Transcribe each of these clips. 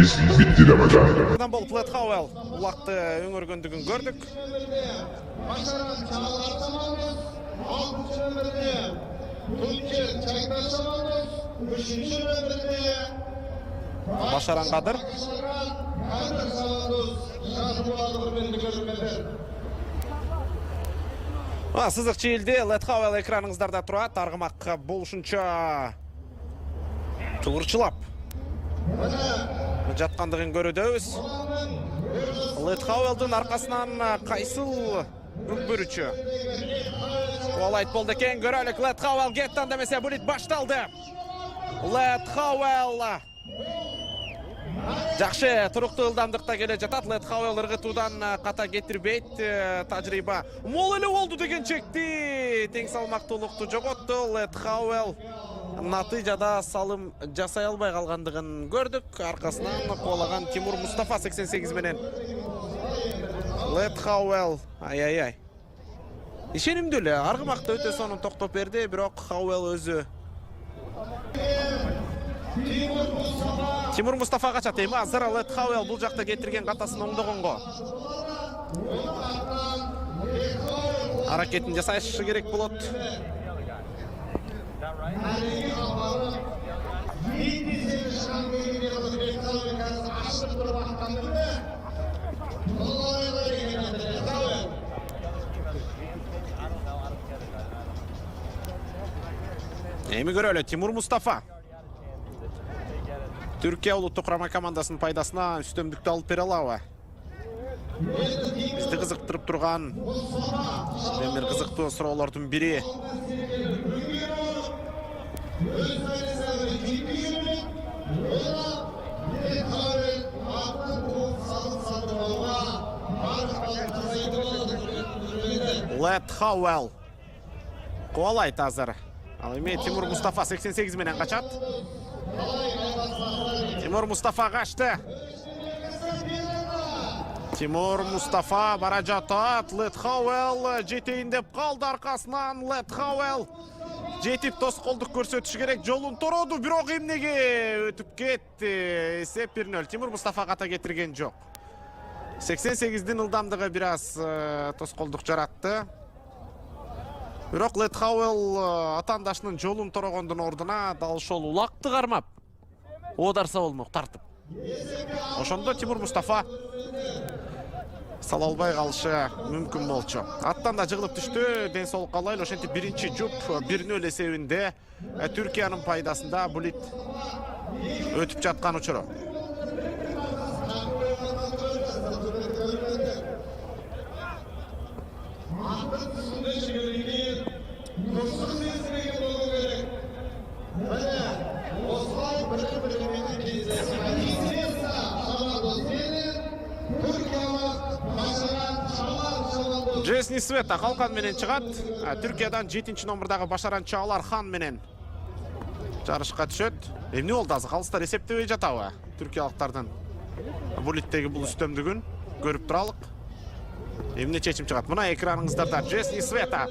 Bahis bitti demeden. Бұл Лед Хауэлл улақты өңөргөндүгүн көрдүк. Başaran Çağlar Samandos, 6. nömerde Tunçer Çaydaş Samandos, 3. nömerde Başaran Kadir. Kadir Samandos, Şahbualı Hürmetli görünmeler. Сызык чийилди. Лед Хауэлл экраныңыздарда турат. Аргымак болушунча туурчулап жаткандыгын көрөдөбүз. Лед Хауэллдын аркасынан кайсыл өкпөрүчү кубалайт болду экен. Көрөлүк. Лед Хауэлл кетти, демесе булит башталды. Лед Хауэлл жакшы туруктуу ылдамдыкта келе жатат. Лед Хауэлл ыргытуудан ката кетирбейт. Тажрыйба мол эле болду деген чекти. Тең салмактуулукту жоготту. Лед Хауэлл натыйжада салым жасай албай калгандыгын көрдүк. Аркасынан кубалаган Тимур Мустафа 88 менен. Лед Хауэлл ай. Ишенимдүү эле аргымакта өтө сонун токтоп берди, бирок Хауэлл өзү Тимур Мустафа качат эми. Азыр Лед Хауэлл бул жакта кетирген катасын оңдогонго аракетин жасашы керек болот. Эми көрөлү. Тимур Мустафа Түркия улуттук курама командасынын пайдасына үстөмдүктү алып бере алабы? Бизди кызыктырып турган бир кызыктуу суроолордун бири. Лед Хауэлл кубалайт азыр. Ал эми Тимур Мустафа 88 менен качат. Тимур Мустафа качты. Тимур Мустафа бара жатат. Лед Хауэлл жетейин деп калды аркасынан. Лед Хауэлл жетип тоскоолдук көрсөтүш керек. Жолун тороду, бирок эмнеге өтүп кетти. Эсеп 1-0. Тимур Мустафа ката кетирген жок. 88-дин ылдамдыгы бир аз тоскоолдук жаратты. Бирок Лед Хауэлл атаандашынын жолун торогондун ордуна дал ошол улакты кармап одарса болмок тартып. Ошондо Тимур Мустафа сала албай калышы мүмкүн болчу. Аттан да жыгылып түштү. Ден соолукка алайлы. Ошентип биринчи жуп 1-0 эсебинде Түркиянын пайдасында булит өтүп жаткан учуру. Джесни Света калкан менен чыгат. Түркиядан 7-чи номердагы Башаран Чағлар Хан менен жарышка түшөт. Эмне болду азыр? Калыстар эсептебей жатабы? Түркиялыктардын булиттеги бул үстөмдүгүн көрүп туралык. Эмне чечим чыгат? Мына экраныңыздарда Джесни Света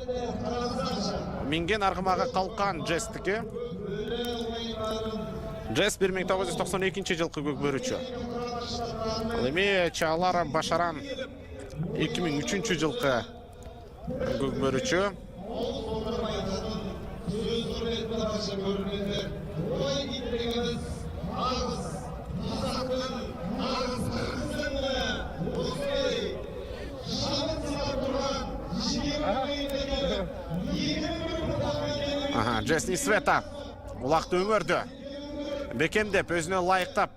минген аргымага калкан Джестики. Джес 1992-жылкы көкбөрүчү. Ал эми Чағлар Башаран 2003-жылкы көкбөрүчү. Джесни Света улакты өңөрдү. Бекемдеп, өзүнө ылайыктап,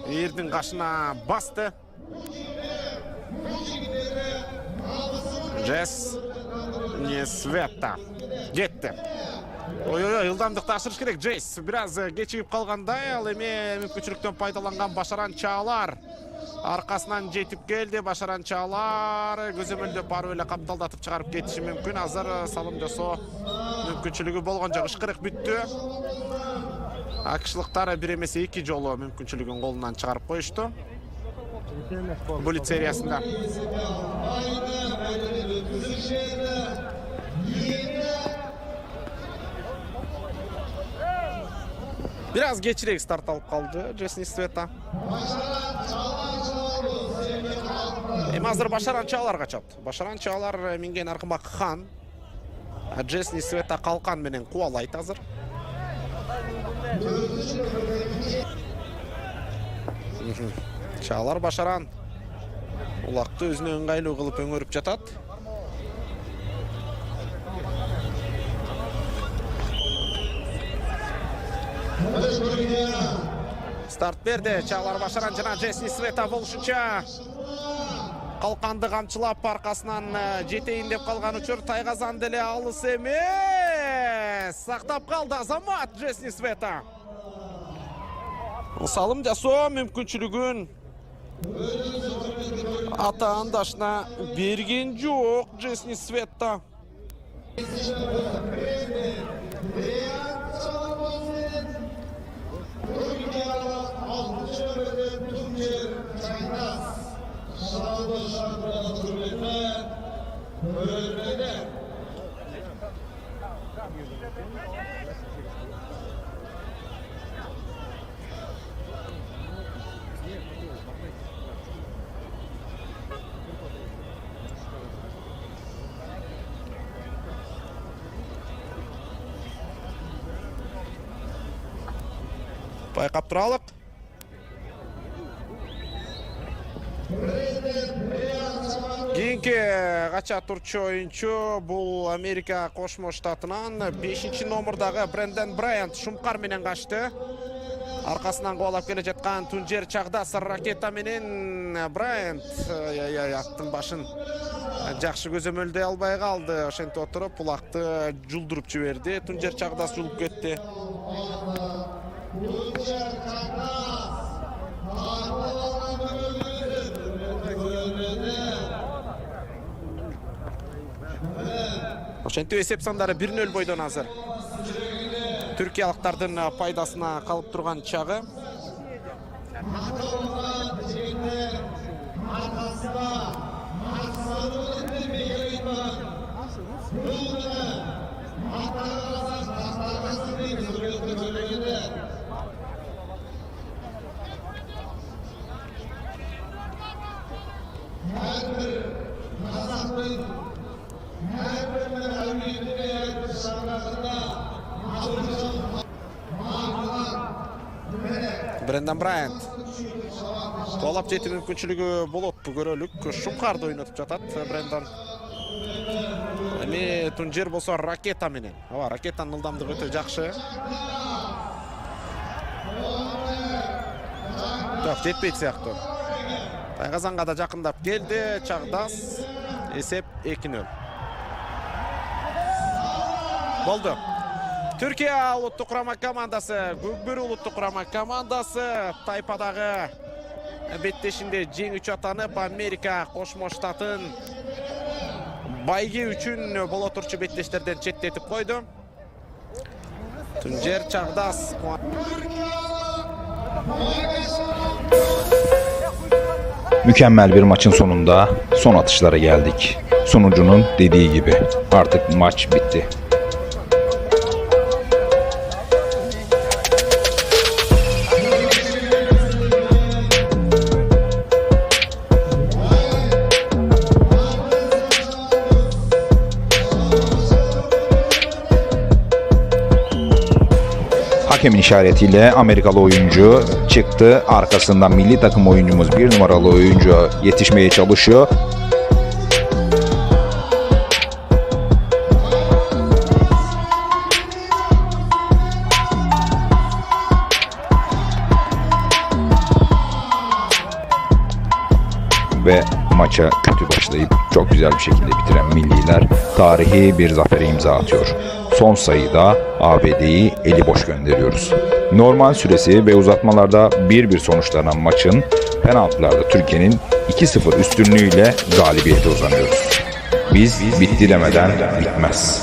эрдин кашына басты. Джесни Света кетти. Ой, ылдамдыкты ашырыш керек. Джейс бир аз кечигип калгандай. Ал эми мүмкүнчүлүктөн пайдаланган Башаран Чағлар аркасынан жетип келди. Башаран Чағлар көзөмөлдөп барып эле капталдатып чыгарып кетиши мүмкүн. Азыр салым жасоо мүмкүнчүлүгү болгон жок. 40 бүттү. Акышлыктар бир эмесе 2 жолу мүмкүнчүлүгүн колунан чыгарып коюшту. Булит сериясында. Biraz geçirek start alıp kaldı Jesni Sveta. Hazır Başaran Çağlar kaçat. Başaran Çağlar mingen arqıma Khan. Jesni Sveta kalkan menen kualayt hazır. Çağlar Başaran ulaqты özüne ыңгайлуу кылып öңөрүp жатат. Старт берди. Чағлар Башаран жана Jesni Sveta болушунча калканды камчылап аркасынан жетейин деп калган учур Тайгазан деле алыс эмес. Сактап калды Азамат Jesni Sveta. Салым жасоо мүмкүнчүлүгүн атаандашына берген жок Jesni Sveta. Байкап туралык. Кийинки кача турчу оюнчу бул Америка Кошмо Штатынан 5-номердагы Брэндон Брайант шумкар менен качты. Аркасынан кубалап келе жаткан Тунжер Чагдас ракета менен Брайант аттын башын жакшы көзөмөлдөй албай калды. Ошентип отуруп улакты жулдуруп жиберди. Тунжер Чагдас жулуп кетти. Ошентип эсеп сандары 1-0 бойдон азыр. Түркиялыктардын пайдасына калып турган чагы. Брэндон Брайант колап жетүү мүмкүнчүлүгү болот. Бу көрөлүк шумкарды ойнотуп жатат Брэндон. Эми Тунжер болсо ракета менен. Ракетанын ылдамдыгы өтө жакшы. Жок, жетпейт сыяктуу. Тайгазанга да жакындап келди. Чагдас эсеп 2-0. Болду. Türkiye Улуттук Kurama командасы, Көкбөрү Улуттук Kurama командасы тайпадагы беттешинде жеңүүчү атанып, Америка Кошмо Штатын байге үчүн боло турчу беттештерден четтетип койду. Тунжер Чагдас. Mükemmel bir maçın sonunda son atışlara geldik. Sunucunun dediği gibi artık maç bitti. Hakemin işaretiyle Amerikalı oyuncu çıktı. Arkasından milli takım oyuncumuz 1 numaralı oyuncu yetişmeye çalışıyor. Ve maça kötü başlayıp çok güzel bir şekilde bitiren milliler tarihi bir zafere imza atıyor. Son sayıda ABD'yi eli boş gönderiyoruz. Normal süresi ve uzatmalarda 1-1 sonuçlanan maçın penaltılarda Türkiye'nin 2-0 üstünlüğüyle galibiyete uzanıyoruz. Biz bitti demeden bitmez.